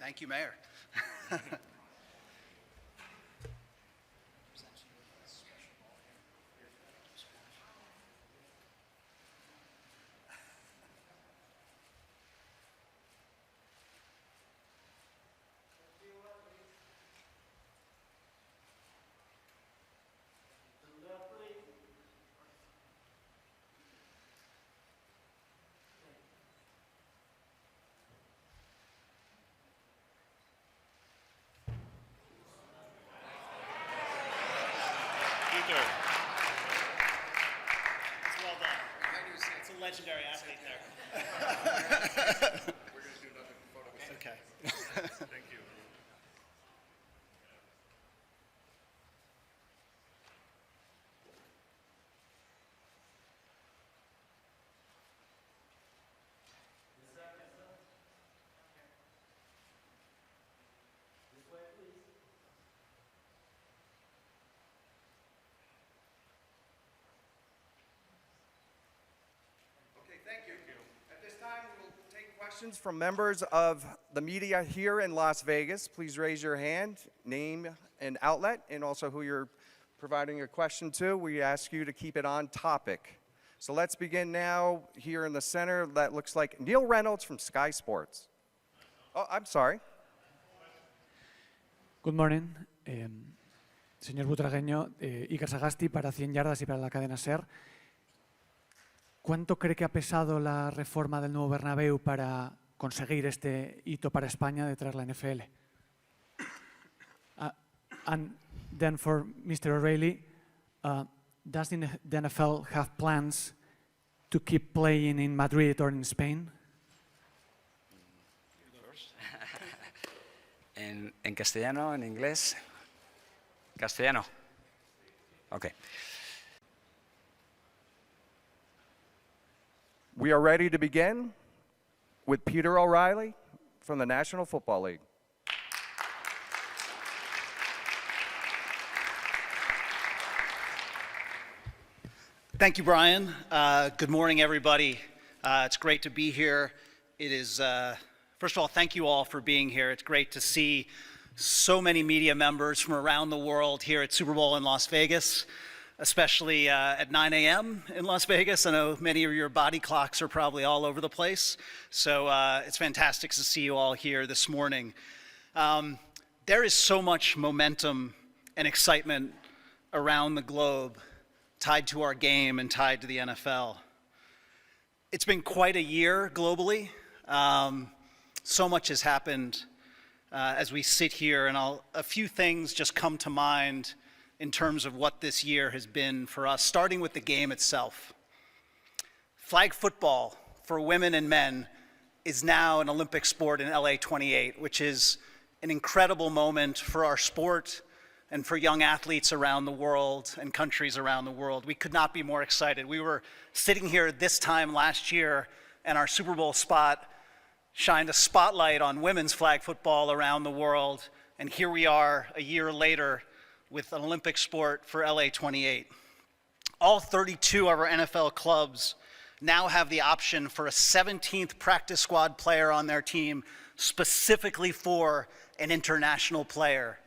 Thank you, Mayor. It's well done. It's a legendary athlete there. We're going to do another photo. Okay. Thank you. Thank you. At this time, we will take questions from members of the media here in Las Vegas. Please raise your hand, name and outlet, and also who you're providing a question to. We ask you to keep it on topic. So let's begin now here in the center. That looks like Neil Reynolds from Sky Sports. Oh, I'm sorry. Good morning. Señor Butragueño, Iker Sagasti para 100 yardas y para la cadena SER. ¿Cuánto cree que ha pesado la reforma del nuevo Bernabéu para conseguir este hito para España de traer la NFL? And then for Mr. O'Reilly, does the NFL have plans to keep playing in Madrid or in Spain? ¿En castellano, en inglés? Castellano. Okay. We are ready to begin with Peter O'Reilly from the National Football League. Thank you, Brian. Good morning, everybody. It's great to be here. It is, first of all, thank you all for being here. It's great to see so many media members from around the world here at Super Bowl in Las Vegas, especially at 9 a.m. in Las Vegas. I know many of your body clocks are probably all over the place. So it's fantastic to see you all here this morning. There is so much momentum and excitement around the globe tied to our game and tied to the NFL. It's been quite a year globally. So much has happened as we sit here, and a few things just come to mind in terms of what this year has been for us, starting with the game itself. Flag football for women and men is now an Olympic sport in LA 28, which is an incredible moment for our sport and for young athletes around the world and countries around the world. We could not be more excited. We were sitting here this time last year, and our Super Bowl spot shined a spotlight on women's flag football around the world, and here we are a year later with an Olympic sport for LA 28. All 32 of our NFL clubs now have the option for a 17th practice squad player on their team specifically for an international player.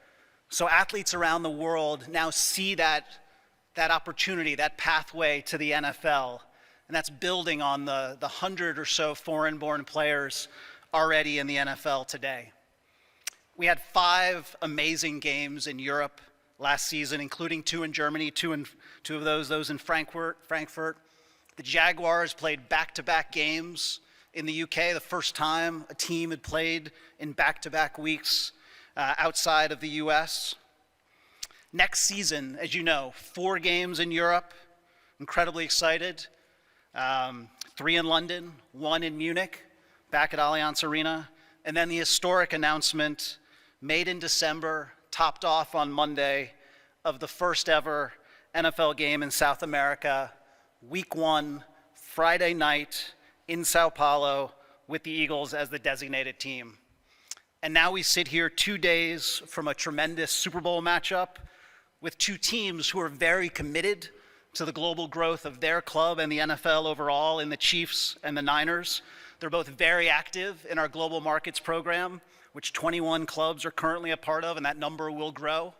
So athletes around the world now see that opportunity, that pathway to the NFL, and that's building on the 100 or so foreign-born players already in the NFL today. We had 5 amazing games in Europe last season, including 2 in Germany, two of those in Frankfurt. The Jaguars played back-to-back games in the UK, the first time a team had played in back-to-back weeks outside of the US. Next season, as you know, 4 games in Europe, incredibly excited. 3 in London, 1 in Munich, back at Allianz Arena, and then the historic announcement made in December, topped off on Monday, of the first ever NFL game in South America, Week 1, Friday night in Sao Paulo with the Eagles as the designated team. And now we sit here 2 days from a tremendous Super Bowl matchup with 2 teams who are very committed to the global growth of their club and the NFL overall in the Chiefs and the Niners. They're both very active in our global markets program, which 21 clubs are currently a part of, and that number will grow.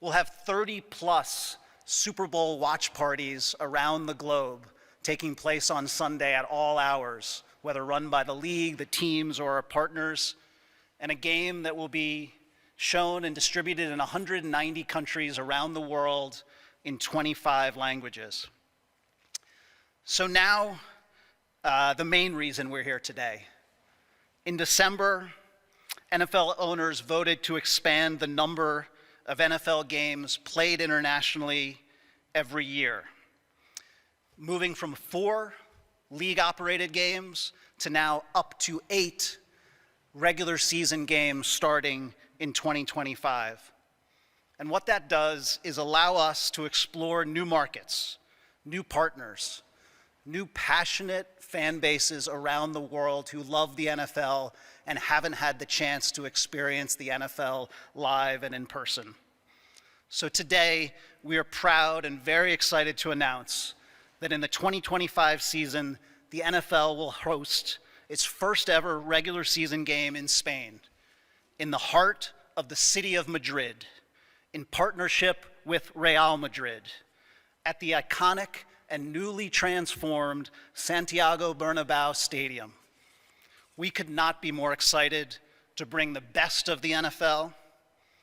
We'll have 30+ Super Bowl watch parties around the globe taking place on Sunday at all hours, whether run by the league, the teams, or our partners, and a game that will be shown and distributed in 190 countries around the world in 25 languages. So now, the main reason we're here today. In December, NFL owners voted to expand the number of NFL games played internationally every year, moving from 4 league-operated games to now up to 8 regular season games starting in 2025. And what that does is allow us to explore new markets, new partners, new passionate fan bases around the world who love the NFL and haven't had the chance to experience the NFL live and in person. So today, we are proud and very excited to announce that in the 2025 season, the NFL will host its first ever regular season game in Spain, in the heart of the city of Madrid, in partnership with Real Madrid, at the iconic and newly transformed Santiago Bernabeu Stadium. We could not be more excited to bring the best of the NFL,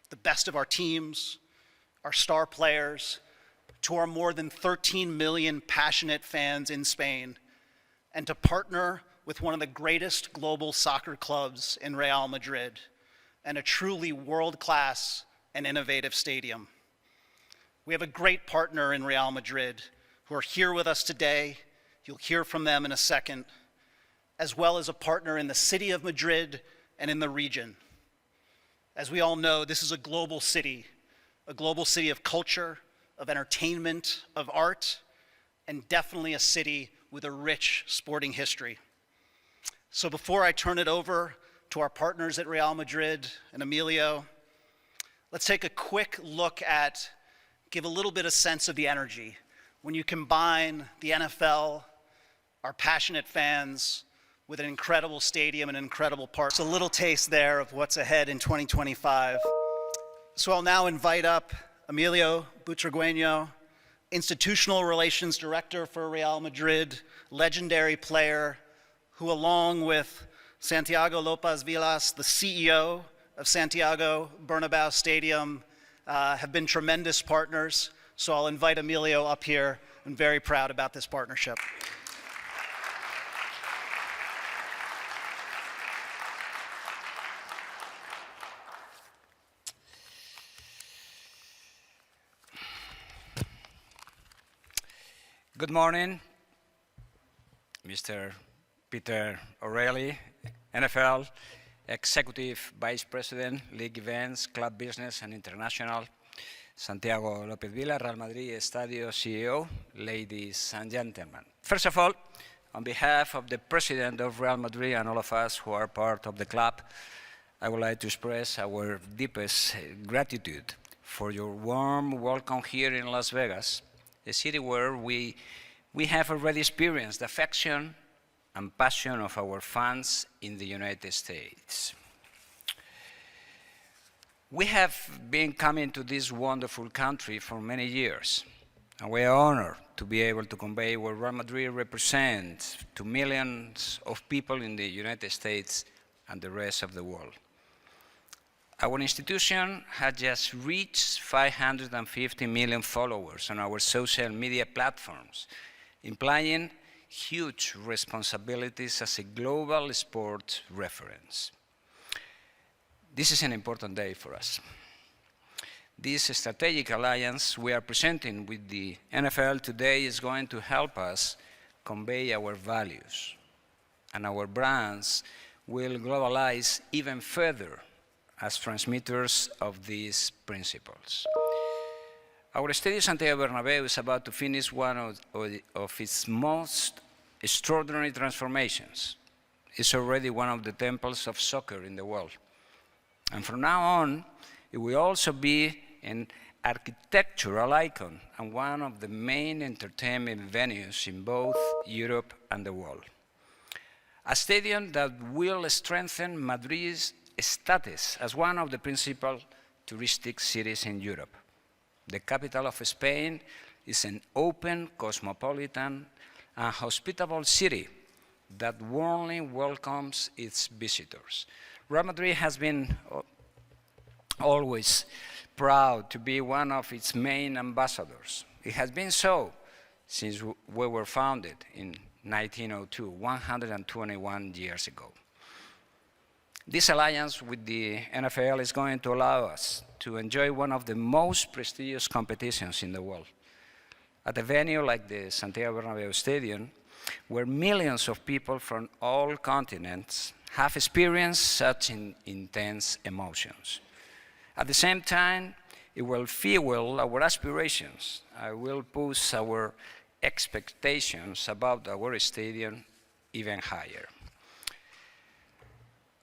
the best of our teams, our star players, to our more than 13 million passionate fans in Spain, and to partner with one of the greatest global soccer clubs in Real Madrid, and a truly world-class and innovative stadium. We have a great partner in Real Madrid who are here with us today. You'll hear from them in a second, as well as a partner in the city of Madrid and in the region. As we all know, this is a global city of culture, of entertainment, of art, and definitely a city with a rich sporting history. So before I turn it over to our partners at Real Madrid and Emilio, let's take a quick look at, give a little bit of sense of the energy when you combine the NFL, our passionate fans, with an incredible stadium and an incredible park. It's a little taste there of what's ahead in 2025. So I'll now invite up Emilio Butragueño, Institutional Relations Director for Real Madrid, legendary player, who along with Santiago López Vilas, the CEO of Santiago Bernabeu Stadium, have been tremendous partners. So I'll invite Emilio up here. I'm very proud about this partnership. Good morning, Mr. Peter O'Reilly, NFL, Executive Vice President, League Events, Club Business and International, Santiago López Vila, Real Madrid Stadium CEO, ladies and gentlemen. First of all, on behalf of the President of Real Madrid and all of us who are part of the club, I would like to express our deepest gratitude for your warm welcome here in Las Vegas, a city where we have already experienced the affection and passion of our fans in the United States. We have been coming to this wonderful country for many years, and we are honored to be able to convey what Real Madrid represents to millions of people in the United States and the rest of the world. Our institution has just reached 550 million followers on our social media platforms, implying huge responsibilities as a global sport reference. This is an important day for us. This strategic alliance we are presenting with the NFL today is going to help us convey our values, and our brands will globalize even further as transmitters of these principles. Our Stadium Santiago Bernabeu is about to finish one of its most extraordinary transformations. It's already one of the temples of soccer in the world. And from now on, it will also be an architectural icon and one of the main entertainment venues in both Europe and the world. a stadium that will strengthen Madrid's status as one of the principal touristic cities in Europe. The capital of Spain is an open, cosmopolitan, and hospitable city that warmly welcomes its visitors. Real Madrid has been always proud to be one of its main ambassadors. It has been so since we were founded in 1902, 121 years ago. This alliance with the NFL is going to allow us to enjoy one of the most prestigious competitions in the world. At a venue like the Santiago Bernabeu Stadium, where millions of people from all continents have experienced such intense emotions. At the same time, it will fuel our aspirations. I will push our expectations about our stadium even higher.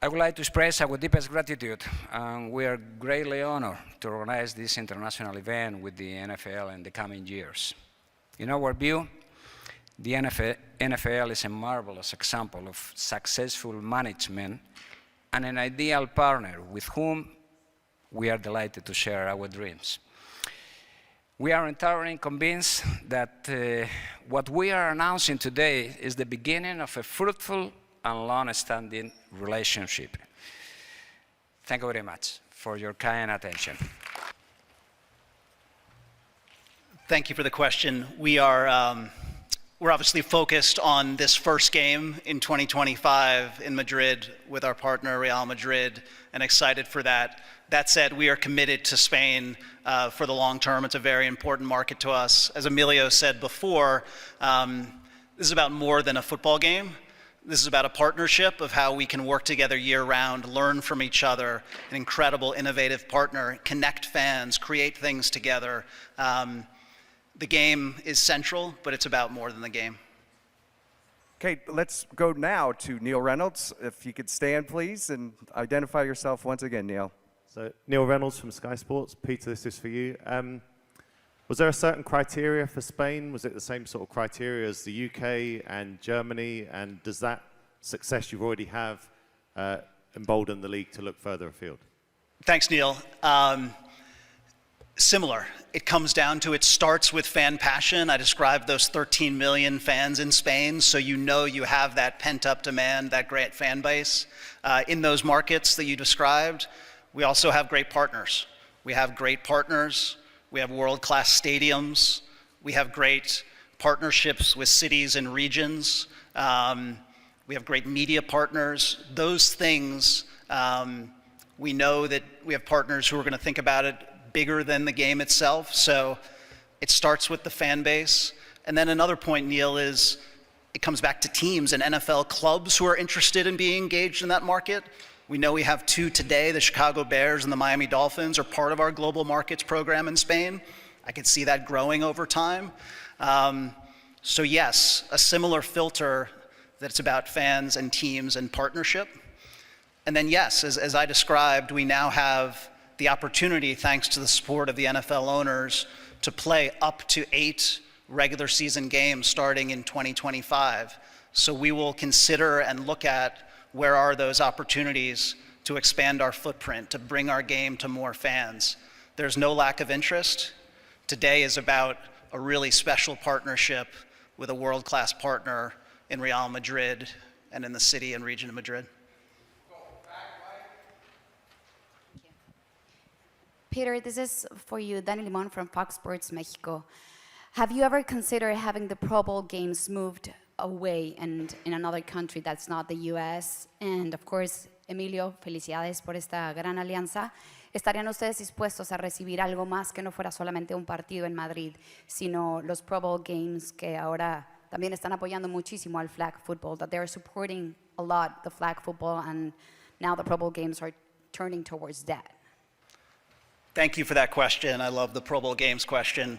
I would like to express our deepest gratitude, and we are greatly honored to organize this international event with the NFL in the coming years. In our view, the NFL is a marvelous example of successful management and an ideal partner with whom we are delighted to share our dreams. We are entirely convinced that what we are announcing today is the beginning of a fruitful and long-standing relationship. Thank you very much for your kind attention. Thank you for the question. We're obviously focused on this first game in 2025 in Madrid with our partner Real Madrid, and excited for that. That said, we are committed to Spain for the long term. It's a very important market to us. As Emilio said before, this is about more than a football game. This is about a partnership of how we can work together year-round, learn from each other, an incredible, innovative partner, connect fans, create things together. The game is central, but it's about more than the game. Okay, let's go now to Neil Reynolds. If you could stand, please, and identify yourself once again, Neil. So, Neil Reynolds from Sky Sports. Peter, this is for you. Was there a certain criteria for Spain? Was it the same sort of criteria as the UK and Germany? And does that success you already have embolden the league to look further afield? Thanks, Neil. Similar. It comes down to, it starts with fan passion. I described those 13 million fans in Spain, so you know you have that pent-up demand, that great fan base. In those markets that you described, we also have great partners. We have great partners. We have world-class stadiums. We have great partnerships with cities and regions. We have great media partners. Those things, we know that we have partners who are going to think about it bigger than the game itself. So it starts with the fan base. And then another point, Neil, is it comes back to teams and NFL clubs who are interested in being engaged in that market. We know we have two today. The Chicago Bears and the Miami Dolphins are part of our global markets program in Spain. I could see that growing over time. So yes, a similar filter that's about fans and teams and partnership. And then yes, as I described, we now have the opportunity, thanks to the support of the NFL owners, to play up to 8 regular season games starting in 2025. So we will consider and look at where are those opportunities to expand our footprint, to bring our game to more fans. There's no lack of interest. Today is about a really special partnership with a world-class partner in Real Madrid and in the city and region of Madrid. Peter, this is for you, Dani Limon from Fox Sports Mexico. Have you ever considered having the Pro Bowl games moved away and in another country that's not the US? And of course, Emilio, felicidades por esta gran alianza. ¿Estarían ustedes dispuestos a recibir algo más que no fuera solamente un partido en Madrid, sino los Pro Bowl games que ahora también están apoyando muchísimo al flag football, that they're supporting a lot the flag football, and now the Pro Bowl games are turning towards that? Thank you for that question. I love the Pro Bowl games question.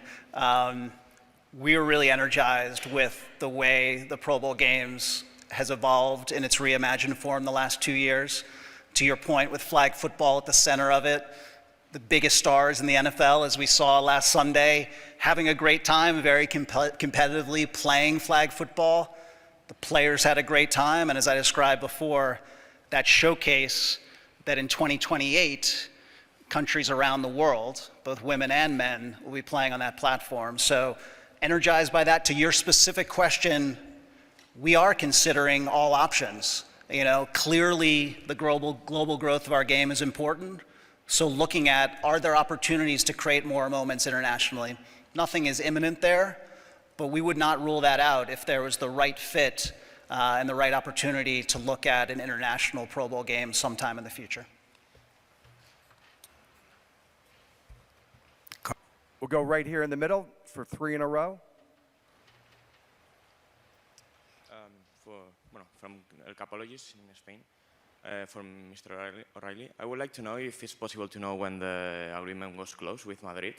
We are really energized with the way the Pro Bowl games has evolved in its reimagined form the last 2 years. To your point, with flag football at the center of it, the biggest stars in the NFL, as we saw last Sunday, having a great time, very competitively playing flag football. The players had a great time, and as I described before, that showcase that in 2028, countries around the world, both women and men, will be playing on that platform. So energized by that. To your specific question, we are considering all options. You know, clearly the global growth of our game is important. So looking at, are there opportunities to create more moments internationally? Nothing is imminent there, but we would not rule that out if there was the right fit and the right opportunity to look at an international Pro Bowl game sometime in the future. We'll go right here in the middle for 3 in a row. From El Capologist in Spain, from Mr. O'Reilly. I would like to know if it's possible to know when the agreement was closed with Madrid.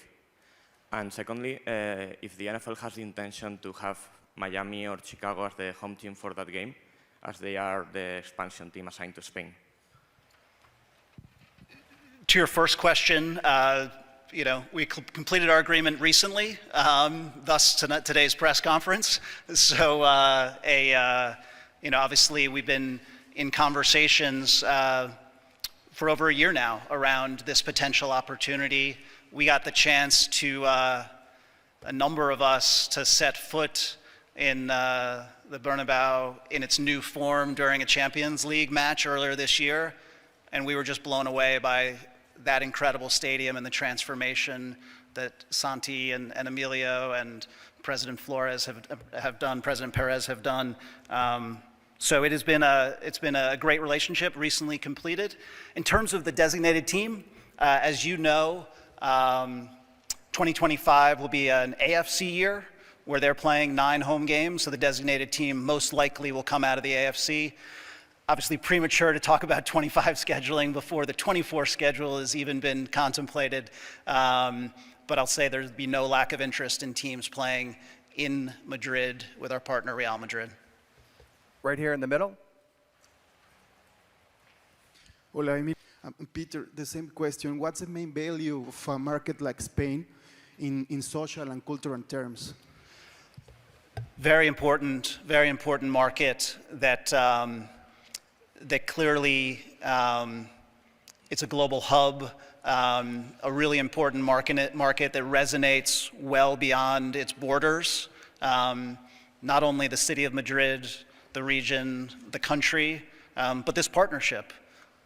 And secondly, if the NFL has the intention to have Miami or Chicago as the home team for that game, as they are the expansion team assigned to Spain. To your first question, you know, we completed our agreement recently, thus today's press conference. So, you know, obviously we've been in conversations for over a year now around this potential opportunity. We got the chance to, a number of us, to set foot in the Bernabeu in its new form during a Champions League match earlier this year, and we were just blown away by that incredible stadium and the transformation that Santi and Emilio and President Flores have done, President Perez have done. So it's been a great relationship, recently completed. In terms of the designated team, as you know, 2025 will be an AFC year where they're playing 9 home games, so the designated team most likely will come out of the AFC. Obviously premature to talk about 25 scheduling before the 24 schedule has even been contemplated, but I'll say there'd be no lack of interest in teams playing in Madrid with our partner Real Madrid. Right here in the middle. Hola, Peter, the same question. What's the main value of a market like Spain in social and cultural terms? Very important market that that clearly it's a global hub, a really important market that resonates well beyond its borders. Not only the city of Madrid, the region, the country, but this partnership.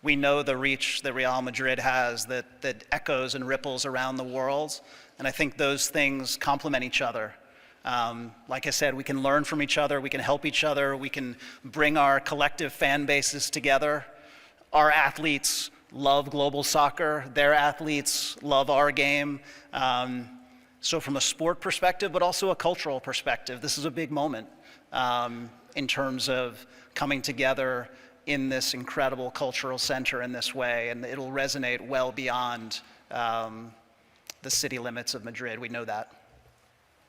We know the reach that Real Madrid has that echoes and ripples around the world, and I think those things complement each other. Like I said, we can learn from each other, we can help each other, we can bring our collective fan bases together. Our athletes love global soccer, their athletes love our game. So from a sport perspective, but also a cultural perspective, this is a big moment in terms of coming together in this incredible cultural center in this way, and it'll resonate well beyond the city limits of Madrid. We know that.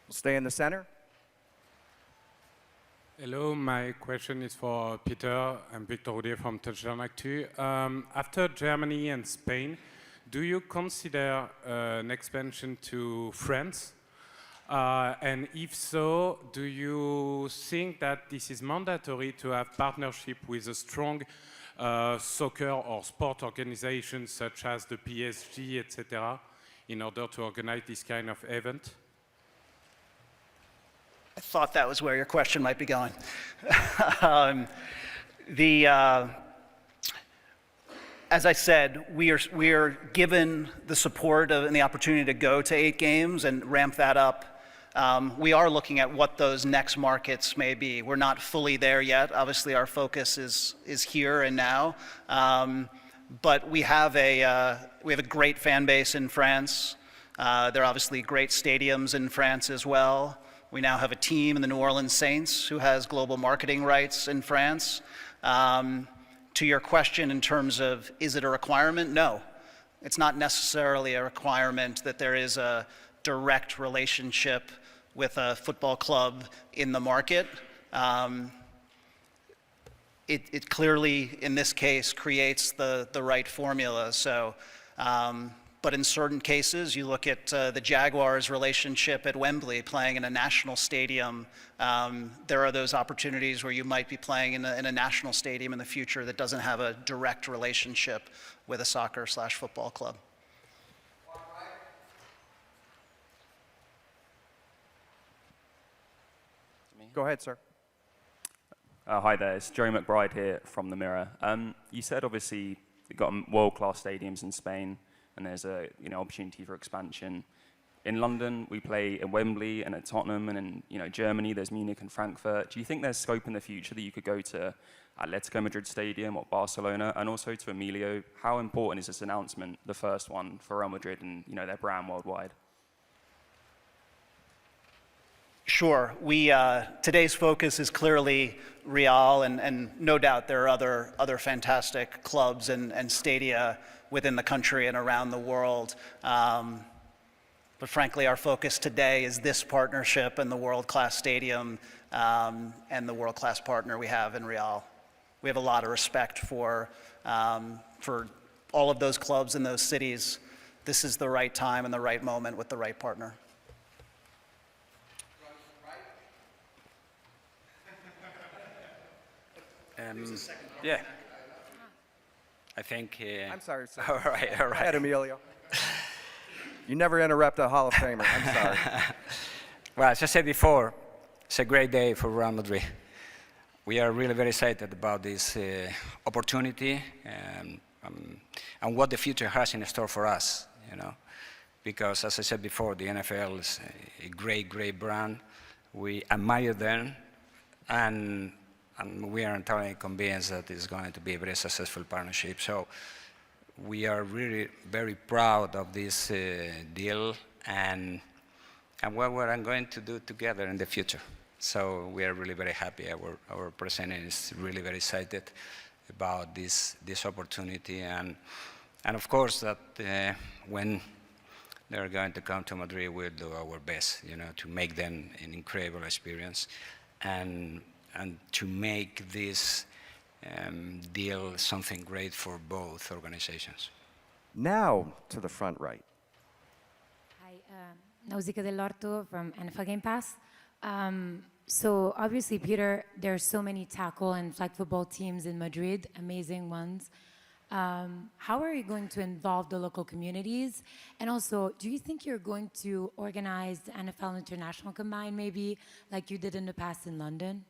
We'll stay in the center. Hello, my question is for Peter. I'm Victor Roudier from Touchdown Actu. After Germany and Spain, do you consider an expansion to France? And if so, do you think that this is mandatory to have partnership with a strong soccer or sport organization such as the PSG, etc., in order to organize this kind of event? I thought that was where your question might be going. As I said, we are given the support and the opportunity to go to 8 games and ramp that up. We are looking at what those next markets may be. We're not fully there yet. Obviously, our focus is here and now. But we have a great fan base in France. There are obviously great stadiums in France as well. We now have a team in the New Orleans Saints who has global marketing rights in France. To your question in terms of, is it a requirement? No. It's not necessarily a requirement that there is a direct relationship with a football club in the market. It clearly, in this case, creates the right formula. So But in certain cases, you look at the Jaguars' relationship at Wembley, playing in a national stadium. There are those opportunities where you might be playing in a national stadium in the future that doesn't have a direct relationship with a soccer/football club. Go ahead, sir. Hi there, it's Joe McBride here from The Mirror. You said obviously you've got world-class stadiums in Spain and there's a opportunity for expansion. In London, we play in Wembley and at Tottenham, and in Germany, there's Munich and Frankfurt. Do you think there's scope in the future that you could go to Atletico Madrid Stadium or Barcelona, and also to Emilio? How important is this announcement, the first one, for Real Madrid and their brand worldwide? Sure. Today's focus is clearly Real, and no doubt there are other fantastic clubs and stadia within the country and around the world. But frankly, our focus today is this partnership and the world-class stadium and the world-class partner we have in Real. We have a lot of respect for all of those clubs in those cities. This is the right time and the right moment with the right partner. Yeah. I think. I'm sorry, sir. All right. Go ahead, Emilio. You never interrupt a Hall of Famer. I'm sorry. Well, as I said before, it's a great day for Real Madrid. We are really very excited about this opportunity and what the future has in store for us, Because, as I said before, the NFL is a great, great brand. We admire them, and we are entirely convinced that it's going to be a very successful partnership. So we are really very proud of this deal and what we're going to do together in the future. So we are really very happy. Our president is really very excited about this opportunity, and of course that when they're going to come to Madrid, we'll do our best, to make them an incredible experience and to make this deal something great for both organizations. Now to the front right. Hi, Nausicaa del Orto from NFL Game Pass. So obviously, Peter, there are so many tackle and flag football teams in Madrid, amazing ones. How are you going to involve the local communities? And also, do you think you're going to organize the NFL International Combine maybe like you did in the past in London?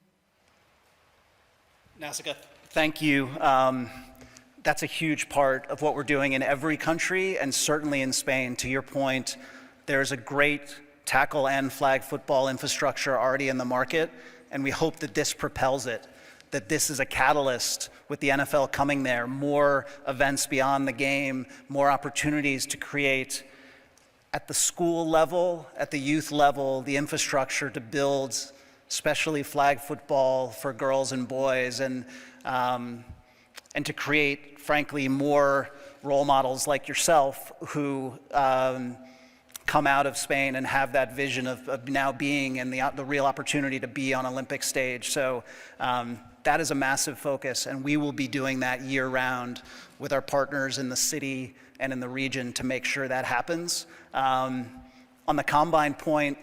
Nausicaa, thank you. That's a huge part of what we're doing in every country, and certainly in Spain. To your point, there's a great tackle and flag football infrastructure already in the market, and we hope that this propels it, that this is a catalyst with the NFL coming there, more events beyond the game, more opportunities to create at the school level, at the youth level, the infrastructure to build especially flag football for girls and boys, and to create, frankly, more role models like yourself who come out of Spain and have that vision of now being and the real opportunity to be on Olympic stage. So that is a massive focus, and we will be doing that year-round with our partners in the city and in the region to make sure that happens. On the Combine point,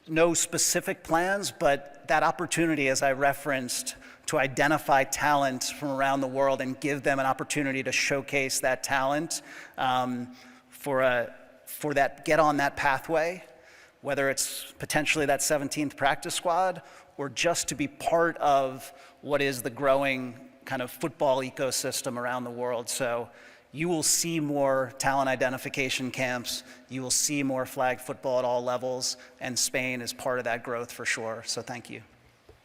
no specific plans, but that opportunity, as I referenced, to identify talent from around the world and give them an opportunity to showcase that talent for that, get on that pathway, whether it's potentially that 17th practice squad or just to be part of what is the growing kind of football ecosystem around the world. So you will see more talent identification camps, you will see more flag football at all levels, and Spain is part of that growth for sure, so thank you.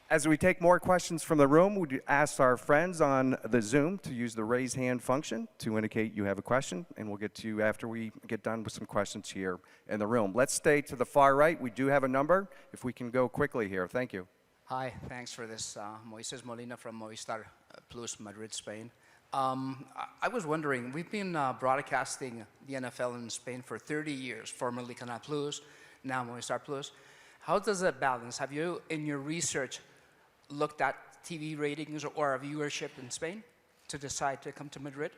As we take more questions from the room, we'd ask our friends on the Zoom to use the raise hand function to indicate you have a question, and we'll get to you after we get done with some questions here in the room. Let's stay to the far right. We do have a number, if we can go quickly here. Thank you. Hi, thanks for this. Moises Molina from Movistar Plus, Madrid, Spain. I was wondering, we've been broadcasting the NFL in Spain for 30 years, formerly Canal Plus, now Movistar Plus. How does that balance? Have you, in your research, looked at TV ratings or viewership in Spain to decide to come to Madrid?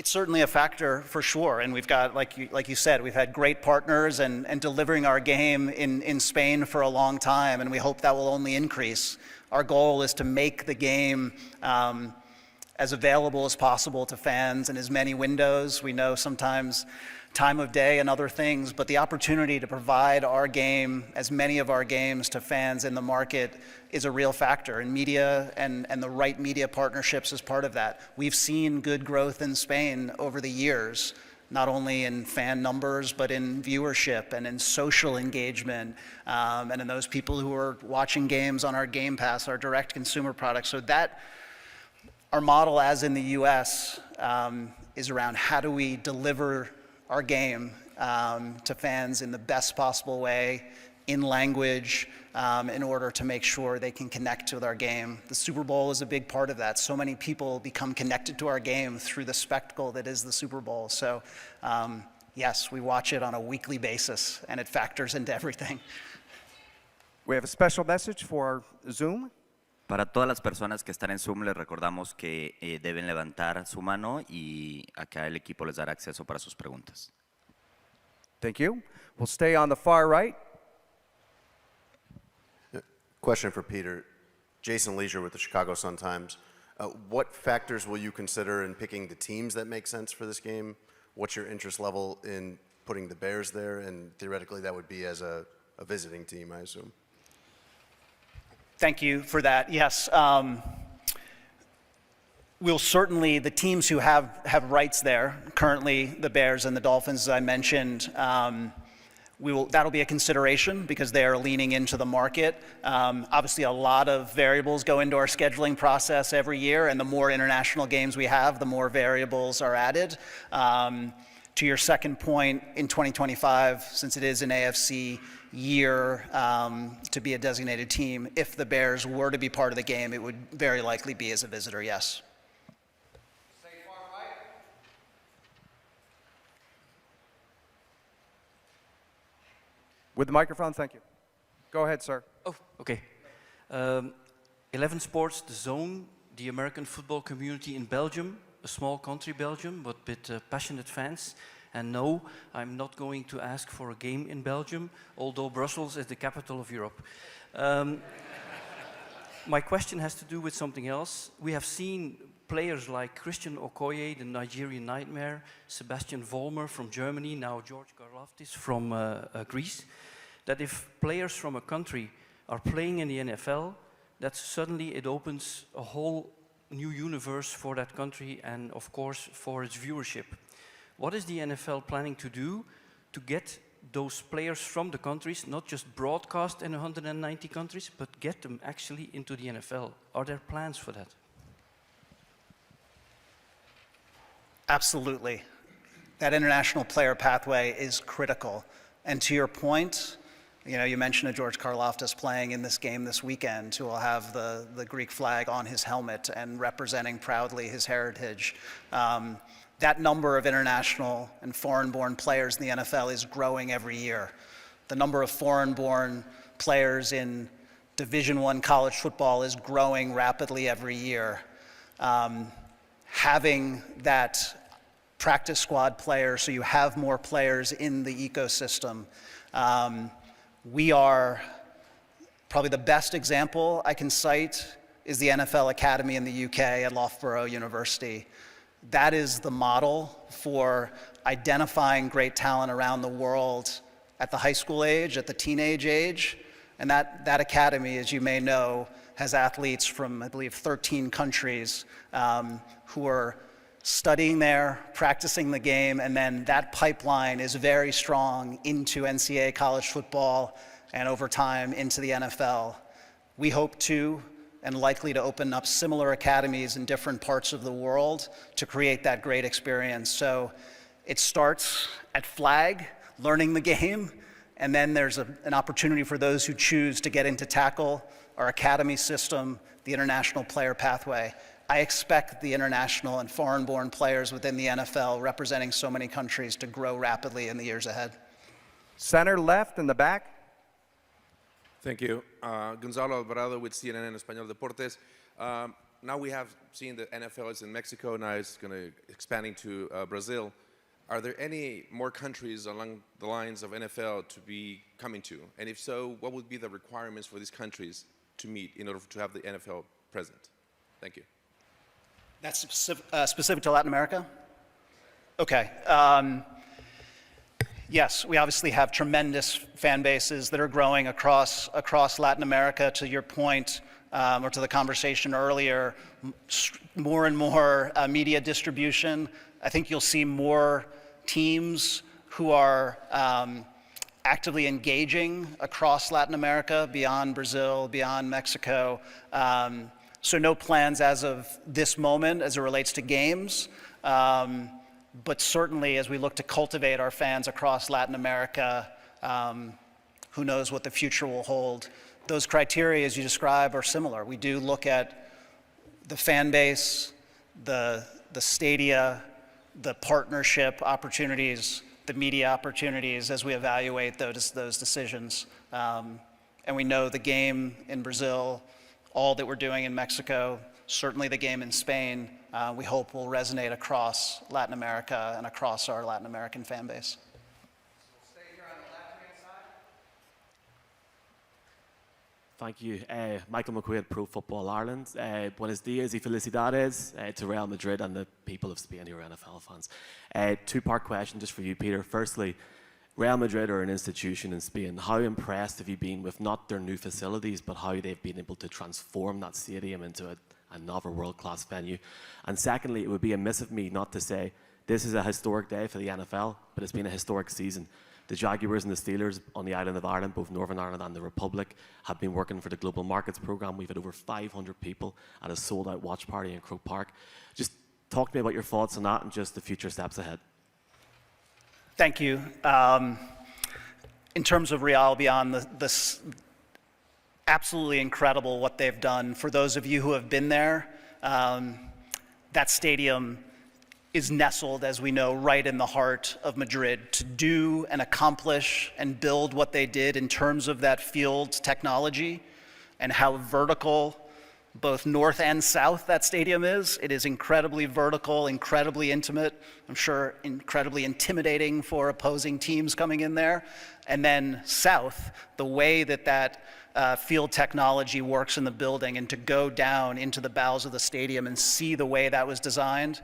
It's certainly a factor for sure, and we've got, like you said, we've had great partners and delivering our game in Spain for a long time, and we hope that will only increase. Our goal is to make the game as available as possible to fans in as many windows. We know sometimes time of day and other things, but the opportunity to provide our game, as many of our games, to fans in the market is a real factor, and media and the right media partnerships is part of that. We've seen good growth in Spain over the years, not only in fan numbers, but in viewership and in social engagement, and in those people who are watching games on our Game Pass, our direct consumer products. So that, our model, as in the US, is around how do we deliver our game to fans in the best possible way, in language, in order to make sure they can connect with our game. The Super Bowl is a big part of that. So many people become connected to our game through the spectacle that is the Super Bowl. So yes, we watch it on a weekly basis, and it factors into everything. We have a special message for Zoom. Para todas las personas que están en Zoom, les recordamos que deben levantar su mano y acá el equipo les dará acceso para sus preguntas. Thank you. We'll stay on the far right. Question for Peter. Jason Leisure with the Chicago Sun-Times. What factors will you consider in picking the teams that make sense for this game? What's your interest level in putting the Bears there? And theoretically, that would be as a visiting team, I assume. Thank you for that. Yes, we'll certainly, the teams who have rights there, currently the Bears and the Dolphins, as I mentioned, that'll be a consideration because they are leaning into the market. Obviously, a lot of variables go into our scheduling process every year, and the more international games we have, the more variables are added. To your second point, in 2025, since it is an AFC year to be a designated team, if the Bears were to be part of the game, it would very likely be as a visitor, yes. Stay far right. With the microphone, thank you. Go ahead, sir. Oh, okay. 11 Sports, The Zone, the American football community in Belgium, a small country, Belgium, but with passionate fans. And no, I'm not going to ask for a game in Belgium, although Brussels is the capital of Europe. My question has to do with something else. We have seen players like Christian Okoye, the Nigerian Nightmare, Sebastian Vollmer from Germany, now George Karlaftis from Greece, that if players from a country are playing in the NFL, that suddenly it opens a whole new universe for that country and, of course, for its viewership. What is the NFL planning to do to get those players from the countries, not just broadcast in 190 countries, but get them actually into the NFL? Are there plans for that? Absolutely. That international player pathway is critical. And to your point, you know, you mentioned George Karlaftis playing in this game this weekend, who will have the Greek flag on his helmet and representing proudly his heritage. That number of international and foreign-born players in the NFL is growing every year. The number of foreign-born players in Division I college football is growing rapidly every year. Having that practice squad player, so you have more players in the ecosystem. We are, probably the best example I can cite is the NFL Academy in the UK at Loughborough University. That is the model for identifying great talent around the world at the high school age, at the teenage age. And that academy, as you may know, has athletes from, I believe, 13 countries who are studying there, practicing the game, and then that pipeline is very strong into NCAA college football and over time into the NFL. We hope to and likely to open up similar academies in different parts of the world to create that great experience. So it starts at flag, learning the game, and then there's an opportunity for those who choose to get into tackle, our academy system, the international player pathway. I expect the international and foreign-born players within the NFL representing so many countries to grow rapidly in the years ahead. Center left in the back. Thank you. Gonzalo Alvarado with CNN en Español Deportes. now we have seen the NFL is in Mexico, now it's going to expanding to Brazil. Are there any more countries along the lines of NFL to be coming to? And if so, what would be the requirements for these countries to meet in order to have the NFL present? Thank you. That's specific to Latin America? Okay. Yes, we obviously have tremendous fan bases that are growing across Latin America. To your point, or to the conversation earlier, more and more media distribution. I think you'll see more teams who are actively engaging across Latin America, beyond Brazil, beyond Mexico. So no plans as of this moment as it relates to games. But certainly as we look to cultivate our fans across Latin America, who knows what the future will hold. Those criteria, as you describe, are similar. We do look at the fan base, the stadia, the partnership opportunities, the media opportunities as we evaluate those decisions. And we know the game in Brazil, all that we're doing in Mexico, certainly the game in Spain, we hope will resonate across Latin America and across our Latin American fan base. Thank you. Michael McQuaid, Pro Football Ireland. Buenos dias y felicidades to Real Madrid and the people of Spain who are NFL fans. Two-part question just for you, Peter. Firstly, Real Madrid are an institution in Spain. How impressed have you been with not their new facilities, but how they've been able to transform that stadium into another world-class venue? And secondly, it would be amiss of me not to say this is a historic day for the NFL, but it's been a historic season. The Jaguars and the Steelers on the island of Ireland, both Northern Ireland and the Republic, have been working for the Global Markets Programme. We've had over 500 people at a sold-out watch party in Croke Park. Just talk to me about your thoughts on that and just the future steps ahead. Thank you. In terms of Real, beyond this absolutely incredible what they've done. For those of you who have been there, that stadium is nestled, as we know, right in the heart of Madrid. To do and accomplish and build what they did in terms of that field technology and how vertical both north and south that stadium is. It is incredibly vertical, incredibly intimate, I'm sure incredibly intimidating for opposing teams coming in there. And then south, the way that field technology works in the building, and to go down into the bowels of the stadium and see the way that was designed,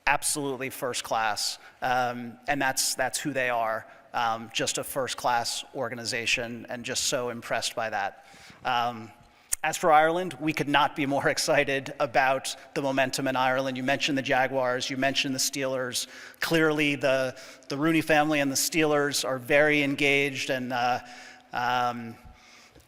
absolutely first class, and that's who they are, just a first class organization, and just so impressed by that. As for Ireland, we could not be more excited about the momentum in Ireland. You mentioned the Jaguars, you mentioned the Steelers. Clearly the Rooney family and the Steelers are very engaged and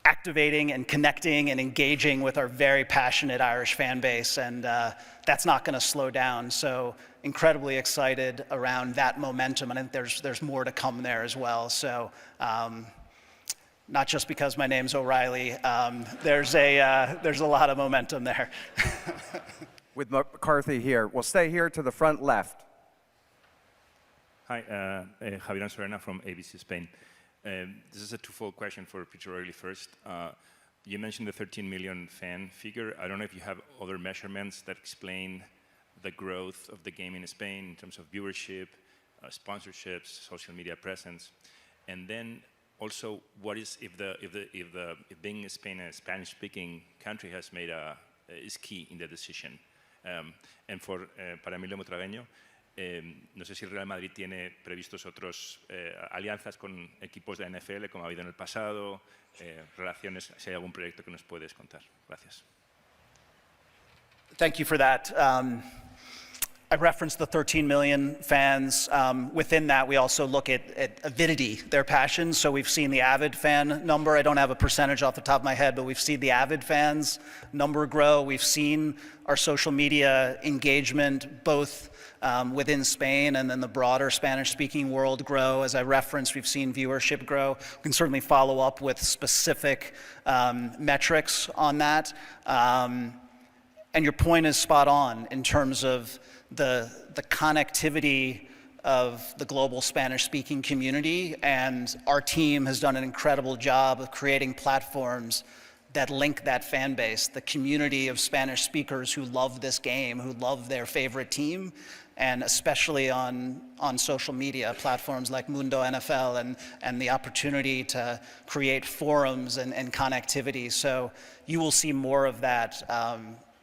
activating and connecting and engaging with our very passionate Irish fan base, and that's not going to slow down. So incredibly excited around that momentum, and I think there's more to come there as well. So not just because my name's O'Reilly, there's a lot of momentum there. With McCarthy here, we'll stay here to the front left. Hi, Javier Sorena from ABC Spain. This is a twofold question for Peter O'Reilly first. You mentioned the 13 million fan figure. I don't know if you have other measurements that explain the growth of the game in Spain in terms of viewership, sponsorships, social media presence, and then also what is if being Spain a Spanish-speaking country has made is key in the decision. And para Emilio Motragueño, no sé si Real Madrid tiene previstos otros alianzas con equipos de NFL como ha habido en el pasado, relaciones, si hay algún proyecto que nos puedes contar. Gracias. Thank you for that. I referenced the 13 million fans. Within that, we also look at avidity, their passion. So we've seen the avid fan number. I don't have a percentage off the top of my head, but we've seen the avid fans number grow. We've seen our social media engagement, both within Spain and then the broader Spanish-speaking world grow. As I referenced, we've seen viewership grow. We can certainly follow up with specific metrics on that. And your point is spot on in terms of the connectivity of the global Spanish-speaking community, and our team has done an incredible job of creating platforms that link that fan base, the community of Spanish speakers who love this game, who love their favorite team, and especially on social media platforms like Mundo NFL and the opportunity to create forums and connectivity. So you will see more of that.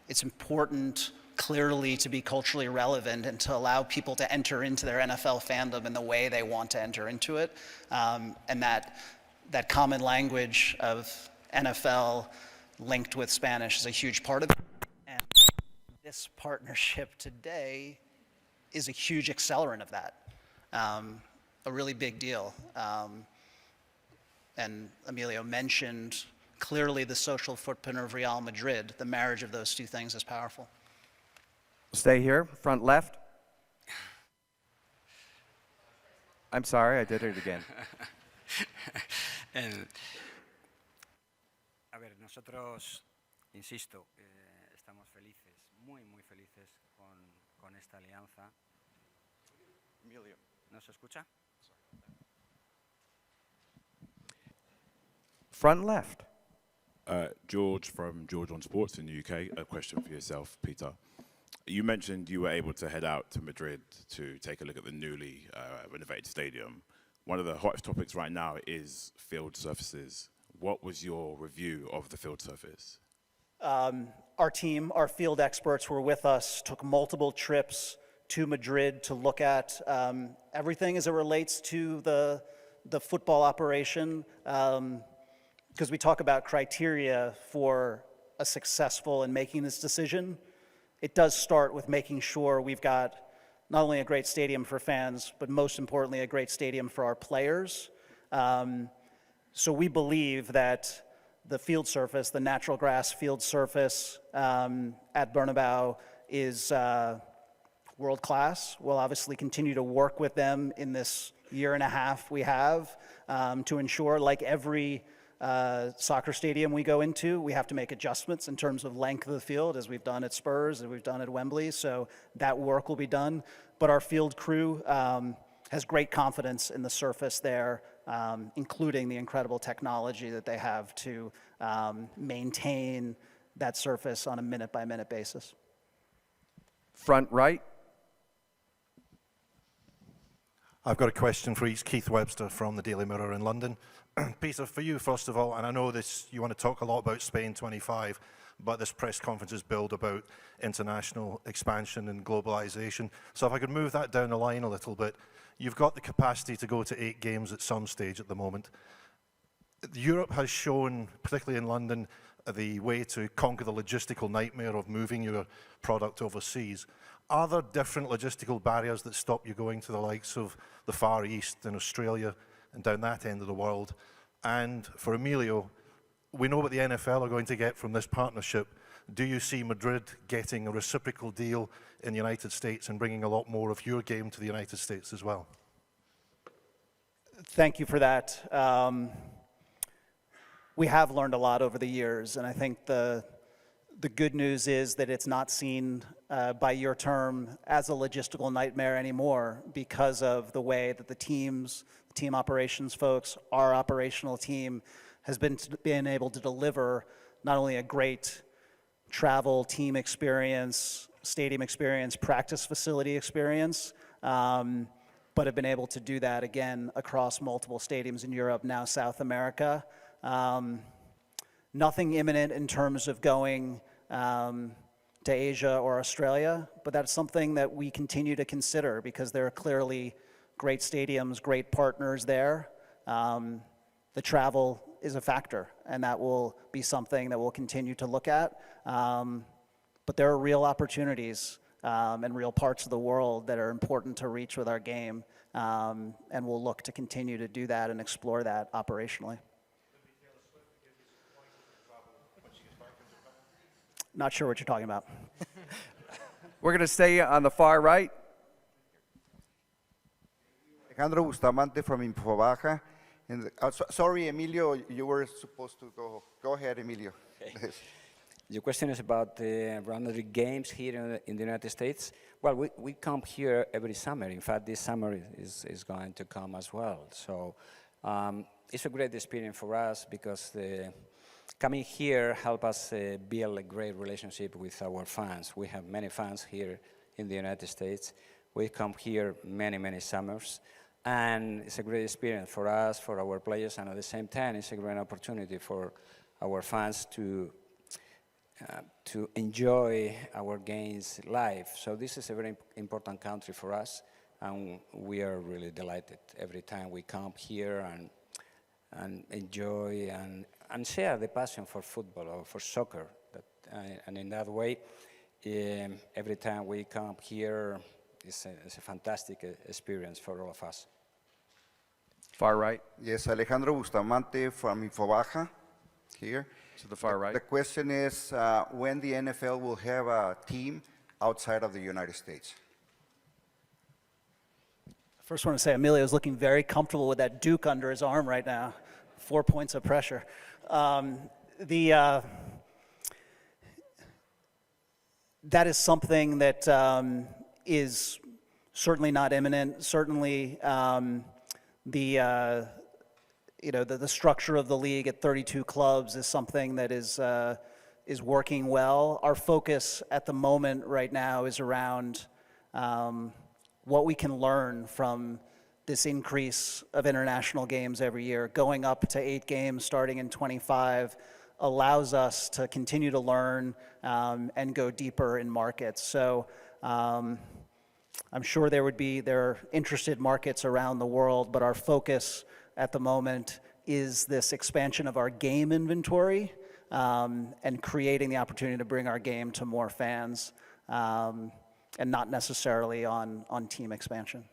It's important clearly to be culturally relevant and to allow people to enter into their NFL fandom in the way they want to enter into it. And that common language of NFL linked with Spanish is a huge part of it. And this partnership today is a huge accelerant of that, a really big deal. And Emilio mentioned clearly the social footprint of Real Madrid. The marriage of those two things is powerful. Stay here, front left. I'm sorry, I did it again. A ver, nosotros, insisto, estamos felices, muy, muy felices con esta alianza. Emilio. ¿No se escucha? Front left. George from George on Sports in the UK. A question for yourself, Peter. You mentioned you were able to head out to Madrid to take a look at the newly renovated stadium. One of the hottest topics right now is field surfaces. What was your review of the field surface? Our team, our field experts were with us, took multiple trips to Madrid to look at everything as it relates to the football operation, because we talk about criteria for a successful in making this decision. It does start with making sure we've got not only a great stadium for fans, but most importantly, a great stadium for our players. So we believe that the field surface, the natural grass field surface at Bernabeu is world class. We'll obviously continue to work with them in this year and a half we have to ensure, like every soccer stadium we go into, we have to make adjustments in terms of length of the field, as we've done at Spurs, as we've done at Wembley, so that work will be done. But our field crew has great confidence in the surface there, including the incredible technology that they have to maintain that surface on a minute-by-minute basis. Front right. I've got a question for each. Keith Webster from the Daily Mirror in London. Peter, for you, first of all, and I know this, you want to talk a lot about Spain 25, but this press conference is billed about international expansion and globalization. So if I could move that down the line a little bit, you've got the capacity to go to 8 games at some stage at the moment. Europe has shown, particularly in London, the way to conquer the logistical nightmare of moving your product overseas. Are there different logistical barriers that stop you going to the likes of the Far East and Australia and down that end of the world? And for Emilio, we know what the NFL are going to get from this partnership. Do you see Madrid getting a reciprocal deal in the United States and bringing a lot more of your game to the United States as well? Thank you for that. We have learned a lot over the years, and I think the good news is that it's not seen by your term as a logistical nightmare anymore because of the way that the team operations folks, our operational team has been able to deliver not only a great travel team experience, stadium experience, practice facility experience, but have been able to do that again across multiple stadiums in Europe, now South America. Nothing imminent in terms of going to Asia or Australia, but that's something that we continue to consider because there are clearly great stadiums, great partners there. The travel is a factor, and that will be something that we'll continue to look at. But there are real opportunities and real parts of the world that are important to reach with our game, and we'll look to continue to do that and explore that operationally. Not sure what you're talking about. We're going to stay on the far right. Alejandro Bustamante from Infobaja. And, sorry, Emilio, you were supposed to go. Go ahead, Emilio. Okay. Your question is about the Real Madrid games here in the United States. Well, we come here every summer. In fact, this summer is going to come as well. So it's a great experience for us because coming here help us build a great relationship with our fans. We have many fans here in the United States. We come here many summers, and it's a great experience for us, for our players, and at the same time, it's a great opportunity for our fans to enjoy our games live. So this is a very important country for us, and we are really delighted every time we come here and enjoy and share the passion for football or for soccer. And in that way, every time we come here, it's a fantastic experience for all of us. Far right. Yes, Alejandro Bustamante from Infobaja, here. To the far right. The question is when the NFL will have a team outside of the United States. First, I want to say Emilio's looking very comfortable with that Duke under his arm right now. 4 points of pressure. That is something that is certainly not imminent. Certainly, the structure of the league at 32 clubs is something that is working well. Our focus at the moment right now is around what we can learn from this increase of international games every year. Going up to 8 games starting in 25 allows us to continue to learn and go deeper in markets. So I'm sure there are interested markets around the world, but our focus at the moment is this expansion of our game inventory and creating the opportunity to bring our game to more fans and not necessarily on team expansion.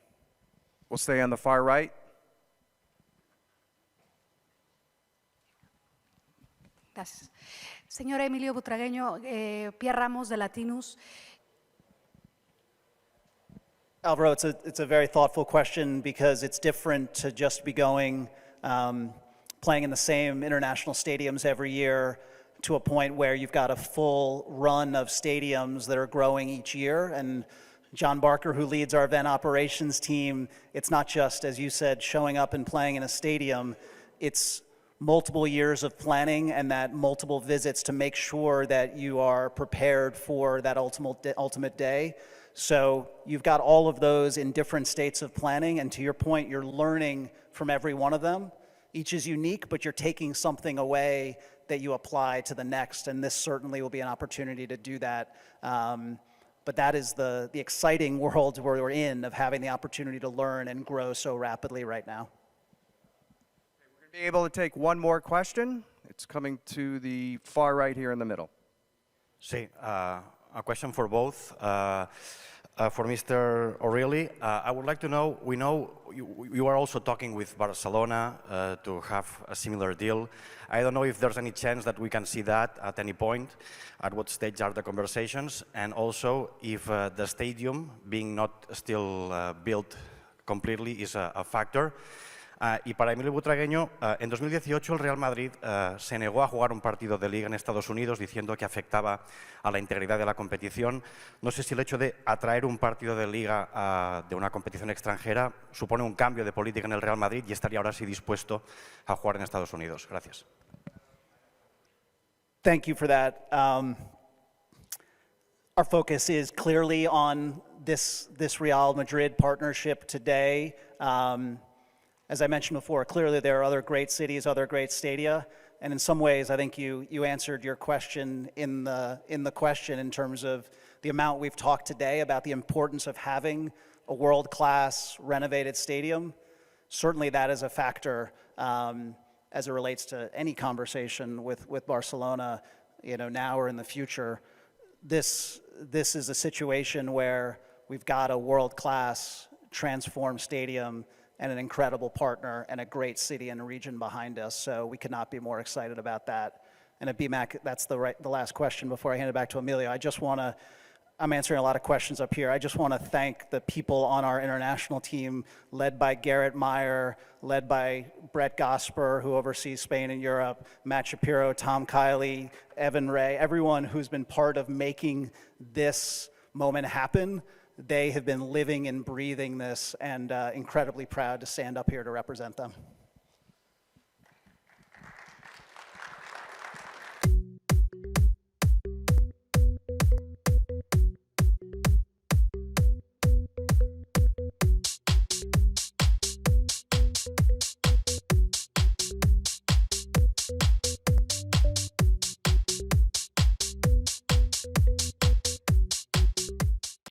We'll stay on the far right. Gracias. Señor Emilio Butragueño, Pierre Ramos de Latinus. Alvaro, it's a very thoughtful question because it's different to just be going, playing in the same international stadiums every year to a point where you've got a full run of stadiums that are growing each year. And John Barker, who leads our event operations team, it's not just, as you said, showing up and playing in a stadium. It's multiple years of planning and that multiple visits to make sure that you are prepared for that ultimate day. So you've got all of those in different states of planning, and to your point, you're learning from every one of them. Each is unique, but you're taking something away that you apply to the next, and this certainly will be an opportunity to do that. But that is the exciting world where we're in, of having the opportunity to learn and grow so rapidly right now. We're going to be able to take one more question. It's coming to the far right here in the middle. Sí, a question for both. For Mr. O'Reilly, I would like to know, we know you are also talking with Barcelona to have a similar deal. I don't know if there's any chance that we can see that at any point, at what stage are the conversations, and also if the stadium being not still built completely is a factor. Y para Emilio Butragueño, en 2018 el Real Madrid se negó a jugar un partido de Liga en Estados Unidos diciendo que afectaba a la integridad de la competición. No sé si el hecho de atraer un partido de Liga de una competición extranjera supone un cambio de política en el Real Madrid y estaría ahora sí dispuesto a jugar en Estados Unidos. Gracias. Thank you for that. Our focus is clearly on this Real Madrid partnership today. As I mentioned before, clearly there are other great cities, other great stadia, and in some ways I think you answered your question in the question in terms of the amount we've talked today about the importance of having a world-class renovated stadium. Certainly that is a factor as it relates to any conversation with Barcelona, now or in the future. This is a situation where we've got a world-class transformed stadium and an incredible partner and a great city and region behind us. So we could not be more excited about that. And at BMAC, that's the last question before I hand it back to Emilio. I'm answering a lot of questions up here. I just want to thank the people on our international team, led by Garrett Meyer, led by Brett Gosper, who oversees Spain and Europe, Matt Shapiro, Tom Kiley, Evan Ray, everyone who's been part of making this moment happen. They have been living and breathing this, and incredibly proud to stand up here to represent them.